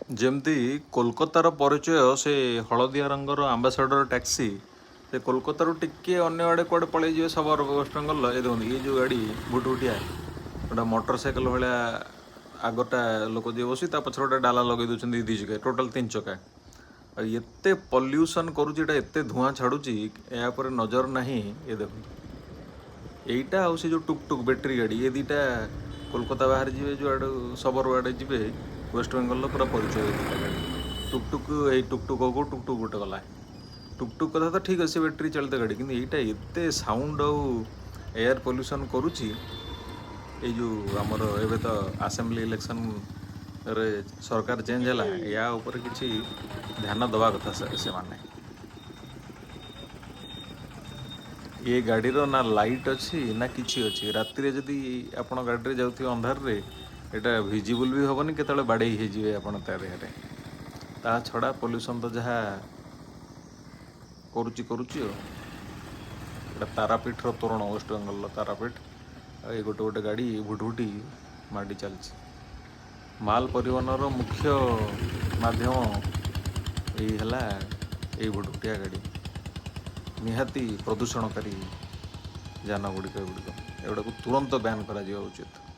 ଯେମିତି କୋଲକାତାର ପରିଚୟ ସେ ହଳଦିଆ ରଙ୍ଗର ଆମ୍ବାସାଡର ଟ୍ୟାକ୍ସି ସେ କୋଲକାତାରୁ ଟିକେ ଅନ୍ୟ ଆଡ଼େ କୁଆଡ଼େ ପଳେଇଯିବେ ସବର ୱେଷ୍ଟବେଙ୍ଗଲ। ଏ ଦେଖନ୍ତୁ ଇଏ ଯେଉଁ ଗାଡ଼ି ଭୁଟଭୁଟିଆ ଗୋଟେ ମୋଟର ସାଇକେଲ ଭଳିଆ ଆଗଟା ଲୋକ ଯିଏ ବସି ତା ପଛରେ ଗୋଟେ ଡାଲା ଲଗେଇ ଦେଉଛନ୍ତି ଦୁଇ ଚକା ଟୋଟାଲ୍ ତିନି ଚକା। ଆଉ ଏତେ ପଲ୍ୟୁସନ୍ କରୁଛି ଏଇଟା ଏତେ ଧୂଆଁ ଛାଡ଼ୁଛି ଏହା ଉପରେ ନଜର ନାହିଁ। ଏ ଦେଖନ୍ତୁ এইটা ଆଉ ସେ ଯେଉଁ ଟୁକ୍ ଟୁକ୍ ବ୍ୟାଟେରୀ ଗାଡ଼ି ଏ ଦୁଇଟା କୋଲକାତା ବାହାରେ ଯିବେ ଯେଉଁଆଡ଼ୁ ସବର ଆଡ଼େ ଯିବେ ୱେଷ୍ଟବେଙ୍ଗଲର ପୁରା ପରିଚୟ ଏ ଦୁଇଟା ଗାଡ଼ି। ଟୁକ୍ ଟୁକ୍ ଏଇ ଟୁକ୍ ଟୁକ୍ ହଉ ଟୁକ୍ ଟୁକ୍ ଗୋଟେ ଗଲା। ଟୁକ୍ ଟୁକ୍ କଥା ତ ଠିକ୍ ଅଛି ବ୍ୟାଟେରୀ ଚାଳିତ ଗାଡ଼ି କିନ୍ତୁ ଏଇଟା ଏତେ ସାଉଣ୍ଡ ଆଉ ଏୟାର ପଲ୍ୟୁସନ୍ କରୁଛି। ଏଇ ଯେଉଁ ଆମର ଏବେ ତ ଆସେମ୍ବଲି ଇଲେକ୍ସନରେ ସରକାର ଚେଞ୍ଜ ହେଲା ୟା ଉପରେ କିଛି ଧ୍ୟାନ ଦେବା କଥା ସେମାନେ। ଏ ଗାଡ଼ିର ନା ଲାଇଟ୍ ଅଛି ନା କିଛି ଅଛି। ରାତିରେ ଯଦି ଆପଣ ଗାଡ଼ିରେ ଯାଉଥିବେ ଅନ୍ଧାରରେ ଏଇଟା ଭିଜିବୁଲ୍ ବି ହେବନି କେତେବେଳେ ବାଡ଼େଇ ହେଇଯିବେ ଆପଣ ତା ଦେହରେ। ତା ଛଡ଼ା ପଲ୍ୟୁସନ୍ ତ ଯାହା କରୁଛି ଆଉ। ଏଇଟା ତାରାପୀଠର ତୋରଣ ୱେଷ୍ଟବେଙ୍ଗଲର ତାରାପୀଠ। ଆଉ ଏ ଗୋଟେ ଗାଡ଼ି ଭୁଟଭୁଟି ମାଡ଼ି ଚାଲିଛି। ମାଲ ପରିବହନର ମୁଖ୍ୟ ମାଧ୍ୟମ ଏଇ ହେଲା ଏଇ ଭୁଟଭୁଟିଆ ଗାଡ଼ି। ନିହାତି ପ୍ରଦୂଷଣକାରୀ ଯାନ ଗୁଡ଼ିକ ଏଗୁଡ଼ାକୁ ତୁରନ୍ତ ବ୍ୟାନ୍ କରାଯିବା ଉଚିତ।